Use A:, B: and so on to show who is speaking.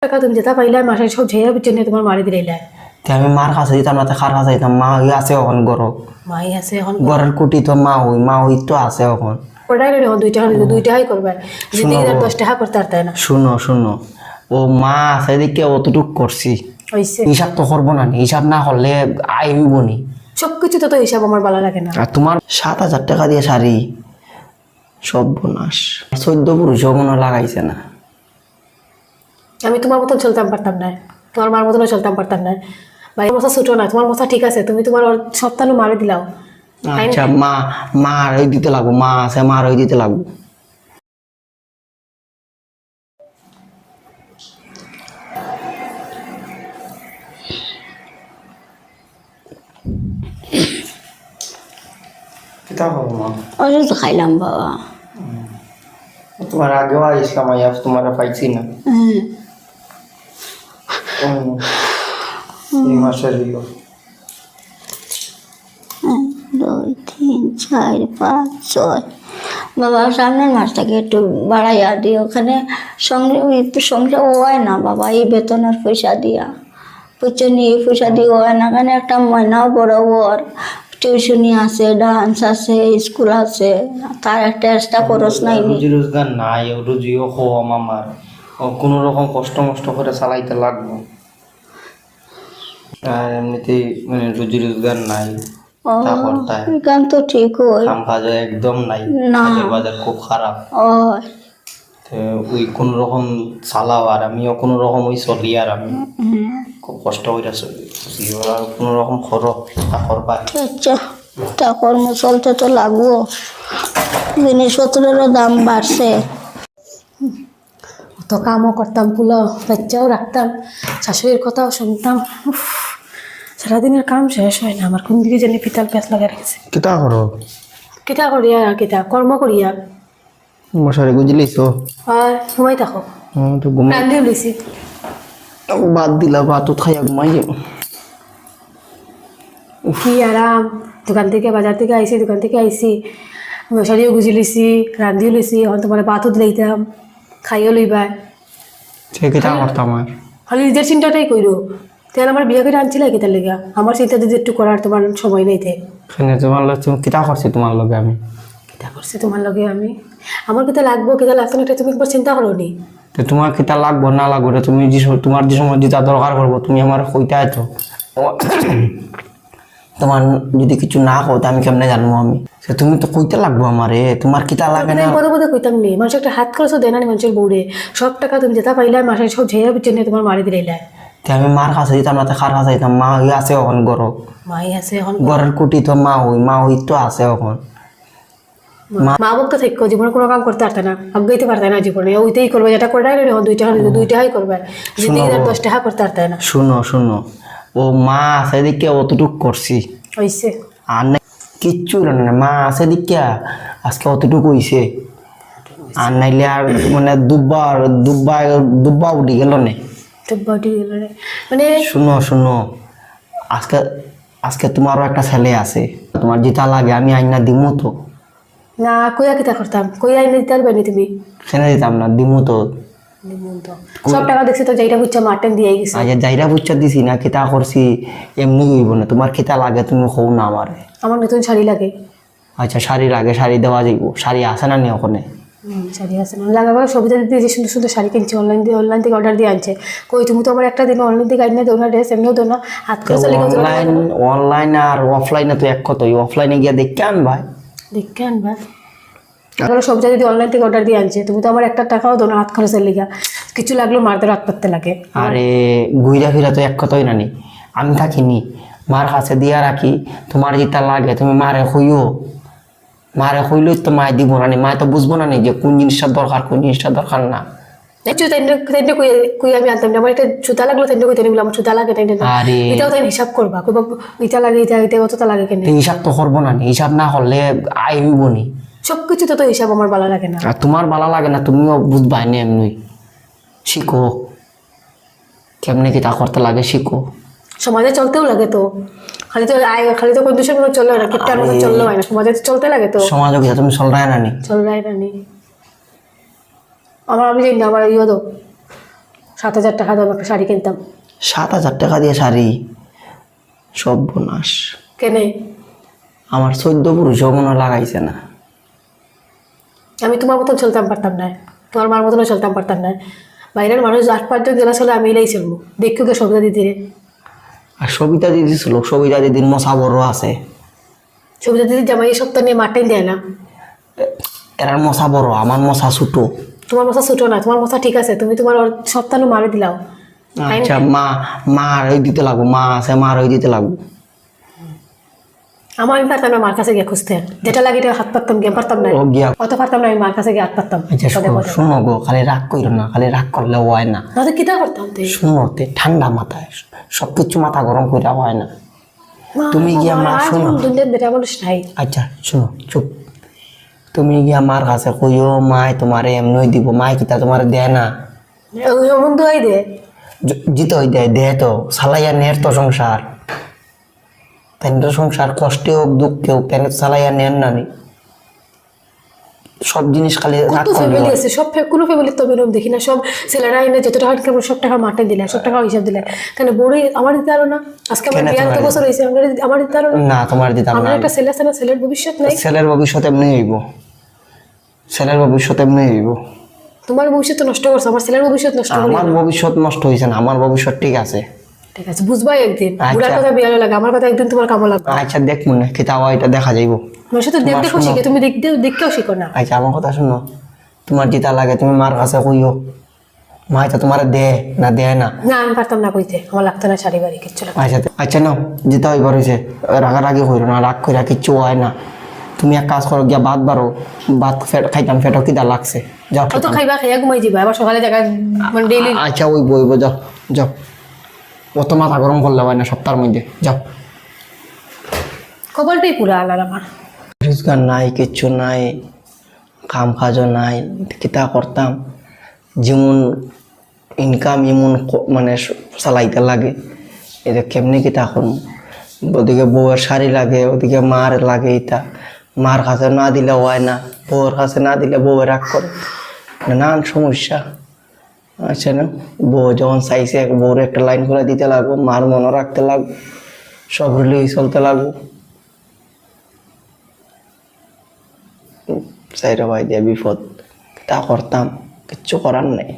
A: টাকা তুমি যেটা পাইলে মাসের সব ঝেয়ে জন্য তোমার মারি দিলে
B: আমি মার কাছে দিতাম না, খার কাছে দিতাম। মা হই আছে এখন গর,
A: মাই আছে এখন
B: গরের কুটি তো মা হই তো আছে এখন।
A: ওটাই করি এখন দুইটাই করবে জিন্দগি 10 টাকা করতে আর তাই না।
B: শুনো শুনো, ও মা আছে দেখে অতটুক করছি,
A: হইছে
B: হিসাব তো করবো না, হিসাব না করলে আয় হইব নি।
A: সবকিছু তো হিসাব আমার ভালো লাগে না।
B: আর তোমার 7,000 টাকা দিয়ে শাড়ি, সব বোনাস 14 পুরুষও মনে লাগাইছে না।
A: আমি তোমার মতন চলতাম পারতাম না, তোমার মার মতনও চলতাম পারতাম না। ভাই মশা ছোটো না, তোমার মশা ঠিক আছে, তুমি তোমার সপ্তাহ মারে দিলাও।
B: আচ্ছা মা আরই দিতে লাগবো, মা আছে মা আরই দিতে লাগবো। কিতা হবো মা?
C: ওষুধ খাইলাম বাবা।
B: তোমার আগেও আইসলাম, তোমার পাইছি না এই মাসের
C: 2 3 4 5 6 বাবা সামনের মাসটাকে একটু বাড়াইয়া দিও, ওখানে সঙ্গে সঙ্গে হয় না বাবা, এই বেতনের পয়সা দিয়া বুঝছো নি, এই পয়সা দিয়ে হয় না। এখানে একটা ময়নাও বড় ওর টিউশনি আছে, ডান্স আছে, স্কুল আছে, তার একটা এক্সট্রা খরচ নাই।
B: রুজি রোজগার নাই, রুজিও কম আমার, কোনো রকম কষ্ট মষ্ট করে চালাইতে লাগবো। আর এমনিতেই মানে রুজি রোজগার নাই,
C: গান তো ঠিক হয়
B: কাম কাজ একদম নাই,
C: না,
B: বাজার খুব খারাপ।
C: ওই
B: তো ওই কোনো রকম চালাও, আর আমিও কোনো রকম ওই চলি, আর আমি খুব কষ্ট করে চলি, আর কোনো রকম খরচ করবা।
C: আচ্ছা, তা কর্ম চলতে তো লাগবো, জিনিসপত্রেরও দাম বাড়ছে।
A: অত কামও করতাম, পুলো বাচ্চাও রাখতাম, শাশুড়ির কথাও শুনতাম। উফ, সারাদিনের কাম শেষ হয় না আমার, কোন দিকে জানি পিতাল প্যাঁচ লাগা রেখেছে।
B: কিতা করো?
A: কিতা করিয়া কিতা কর্ম করিয়া
B: মশারি বুঝলিস?
A: আর ঘুমাই থাকো,
B: তো ঘুমা
A: রান্ধিও লিছি।
B: বাদ দিলা, ভাত খাইয়া ঘুমাই যাবো।
A: কি আরাম, দোকান থেকে বাজার থেকে আইসি, দোকান থেকে আইসি, মশারিও গুজি লিছি, রান্ধিও লিছি, এখন তোমার ভাতও দিলাইতাম, খাইও লইবা।
B: সে কিতা করতাম আর
A: খালি নিজের চিন্তাটাই কইরো। তাহলে আমার বিয়ে করে আনছিল কিতার লেগা, আমার চিন্তা যদি একটু করার তোমার সময় নেই।
B: তোমার তুমি কিতা করছি তোমার লগে আমি?
A: কিতা করছি তোমার লগে আমি? আমার কিতা লাগবো কিতা লাগছে না এটা তুমি একবার চিন্তা করো নি?
B: তো তোমার কিতা লাগবো না লাগবো তুমি তোমার যে সময় যেটা দরকার করবো তুমি আমার কইতে আছো। তোমার যদি কিছু না কও আমি কেমনে জানবো? আমি তুমি তো কইতে লাগবো আমারে, তোমার কিতা লাগে না?
A: পদে পদে কইতাম নি, মানুষ একটা হাত খরচও দেয় না মানুষের বউরে। সব টাকা তুমি যেটা পাইলে মাসের সব ঝেয়ে জন্য তোমার মারি দিলে।
B: আমি মার কাছে দিতাম না, খার কাছে দিতাম। মা হই আছে এখন গর,
A: মাই আছে এখন
B: গরের কুটি তো মা হই তো আছে এখন।
A: মা বাপ তো থাকো জীবনে কোনো কাম করতে পারতে না, আগাইতে পারতে না জীবনে, ওইটাই করবে যেটা করে দুইটাই করবে, জিন্দগি 10 টাকা করতে পারতে না।
B: শুনো শুনো, ও মা আছে দেখে অতটুক করছি,
A: হইছে
B: আর না কিচ্ছু না। মা আছে দেখে আজকে অতটুকু হইছে, আর নাইলে আর মানে দুব্বা উঠি গেল নে।
A: মানে
B: শুনো শুনো, আজকে আজকে তোমারও একটা ছেলে আছে, তোমার যেটা লাগে আমি আইনা দিমু তো।
A: না কইয়া কিতা করতাম, কইয়া এনে দিতে পারবে তুমি?
B: সেনে দিতাম না, দিমু তো।
A: সব টাকা দেখছি তো যাইটা বুঝছা মাটেন দিয়ে গেছে।
B: আচ্ছা যাইরা বুঝছা দিছি না, কিতা করছি এমনি হইব না। তোমার কিতা লাগে তুমি হও না আমার।
A: আমার নতুন শাড়ি লাগে।
B: আচ্ছা শাড়ি লাগে, শাড়ি দেওয়া যাইব। শাড়ি আছে না নি ওখানে?
A: শাড়ি আছে না লাগাবো, সবিতা দিদি যে সুন্দর সুন্দর শাড়ি কিনছে অনলাইন থেকে অর্ডার দিয়ে আনছে। কই তুমি তো আমার একটা দিন অনলাইন থেকে আইনে দেও না ড্রেস, এমনিও দেও না, হাত করে চলে গেছে।
B: অনলাইন আর অফলাইনে তো এক কথাই, অফলাইনে গিয়ে দেখে আনবাই,
A: দেখে আনবা। সবটা যদি অনলাইন থেকে অর্ডার দিয়ে আনছে, তুমি তো আমার একটা টাকাও দো না হাত খরচের লিগা, কিছু লাগলো মারতে রাত করতে লাগে।
B: আরে ঘুরা ফিরা তো এক কথাই না নি। আমি থাকিনি, মার কাছে দিয়া রাখি, তোমার যেটা লাগে তুমি মারে হইও, মারে হইলেই তো মায় দিব না নি। মায় তো বুঝবো না নি যে কোন জিনিসটা দরকার কোন জিনিসটা দরকার না।
A: আমি আনতাম না, আমার একটা জুতা লাগলো তেনটা কইতে নিলাম, আমার জুতা লাগে এটাও তাই হিসাব করবা, ইটা লাগে এটা কতটা লাগে কেন?
B: হিসাব তো করবো না, হিসাব না করলে আয় হইব নি।
A: সবকিছু তো হিসাব আমার ভালো লাগে না।
B: আর তোমার ভালো লাগে না, তুমিও বুঝবাই না। এমনি শিখো কেমনে কি তা করতে লাগে, শিখো।
A: সমাজে চলতেও লাগে তো, খালি তো কোন দেশের মতো চললে না, কিপটার মতো চললে হয় না, সমাজে চলতে লাগে তো।
B: সমাজে কি তুমি চল রায় না নি?
A: চল রায় না নি আমার, আমি জানি না আমার ইয়ে তো 7,000 টাকা দাম একটা শাড়ি কিনতাম।
B: 7,000 টাকা দিয়ে শাড়ি? সব বোনাস।
A: কেনে?
B: আমার 14 পুরুষও মনে হয় লাগাইছে না।
A: আমি তোমার মতন চলতাম পারতাম না, তোমার মার মতনও চলতাম পারতাম না। বাইরের মানুষ 8-5 জন জেলা চলে, আমি এলাই চলবো। দেখো কে সবিতা দিদি রে।
B: আর সবিতা দিদি ছিল, সবিতা দিদির মশা বড় আছে।
A: সবিতা দিদির জামাই এই সপ্তাহ নিয়ে মাঠটাই দেয় না।
B: এরার মশা বড়, আমার মশা ছোট।
A: তোমার মশা ছোট না, তোমার মশা ঠিক আছে, তুমি তোমার সপ্তাহ মারে দিলাও।
B: আচ্ছা, মা ওই দিতে লাগবো, মা আছে, মার ওই দিতে লাগবো।
A: আমার আমি পারতাম না মার কাছে গিয়ে খুঁজতে, যেটা লাগে এটা হাত পারতাম, গিয়ে পারতাম না,
B: ও গিয়া।
A: অত পারতাম না আমি মার কাছে গিয়ে হাত পারতাম।
B: আচ্ছা শোনো গো, খালি রাগ করো না, খালি রাগ করলে হয় না।
A: না তো কিতা করতাম তুই?
B: শোনো, ঠান্ডা মাথায় সবকিছু মাথা গরম করে হয় না। তুমি গিয়া মা শোনো,
A: দুনিয়ার বেটা মানুষ নাই।
B: আচ্ছা শোনো, চুপ। তুমি গিয়া মার কাছে কইও মায় তোমারে এমনই দিব, মায় কিতা তোমার দেয় না?
A: এমন দোয়াই দে।
B: জিতে ওই দেয় তো, সালাইয়া নের তো সংসার, তাই তো সংসার কষ্টে হোক দুঃখে হোক, তাই সালাইয়া নেন না নি। সব জিনিস খালি রাগ
A: কত
B: করলে
A: ফ্যামিলি
B: হয়।
A: আছে, সব কোনো ফ্যামিলির তো এরকম দেখি না। সব ছেলেরা এনে যত টাকা ইনকাম করে সব টাকা মাঠে দিলে, সব টাকা হিসাব দিলে। কেন বড়ই আমার দিতে পারো না? আজকে আমার
B: কেন
A: বিয়ার
B: তোমার
A: তো বছর হয়েছে, আমার দিতে পারো না?
B: না, তোমার দিতাম
A: আমার
B: না।
A: একটা ছেলে আছে না, ছেলের ভবিষ্যৎ নাই?
B: ছেলের ভবিষ্যৎ এমনি হইব, ছেলের ভবিষ্যৎ এমনি হইব।
A: তোমার ভবিষ্যৎ তো নষ্ট করছো, আমার ছেলের ভবিষ্যৎ নষ্ট করি
B: আমার ভবিষ্যৎ নষ্ট হয়েছে না, আমার ভবিষ্যৎ ঠিক আছে।
A: ঠিক আছে, বুঝবাই একদিন।
B: আচ্ছা।
A: বুড়ার কথা বিয়ালে লাগে, আমার কথা একদিন তোমার কামো লাগবে।
B: আচ্ছা দেখ মনে কিতা হয় এটা দেখা যাইব।
A: আমার সাথে দেখতে খুব শিখে, তুমি দেখতেও শিখো না।
B: আচ্ছা আমার কথা শুনো, তোমার যেটা লাগে তুমি মার কাছে কইও, মা এটা তোমার দে না দেয় না।
A: না আমি পারতাম না কইতে, আমার লাগতো না শাড়ি বাড়ি কিচ্ছু লাগতো না।
B: আচ্ছা আচ্ছা নাও, যেটা হইবার হয়েছে, রাগারাগি করো না, রাগ করে কিচ্ছু হয় না। তুমি এক কাজ করো, গিয়া ভাত বারো, ভাত খাইতাম, ফেটো কিদা লাগছে, যাও।
A: অত খাইবা খাইয়া ঘুমাই যাবা, আবার সকালে জায়গায় মানে ডেইলি।
B: আচ্ছা ওই বইব, যাও যাও, অত মাথা গরম করলে হয় না সপ্তাহের মধ্যে, যাও।
A: কপালটাই পুরো আলাদা আমার।
B: রোজগার নাই, কিচ্ছু নাই, কাম কাজও নাই, কিতা করতাম? যেমন ইনকাম এমন মানে চালাইতে লাগে, এটা কেমনি কিতা করুন? ওদিকে বউয়ের শাড়ি লাগে, ওদিকে মার লাগে, এটা মার কাছে না দিলে হয় না, বউয়ের কাছে না দিলে বউয়ের রাগ করে, নানান সমস্যা। আচ্ছা না, বউ যখন চাইছে বউর একটা লাইন করে দিতে লাগবো, মার মনে রাখতে লাগবো, সব রিলেই চলতে লাগবো। চাইরা ভাই দিয়া বিপদ, তা করতাম, কিচ্ছু করার নেই।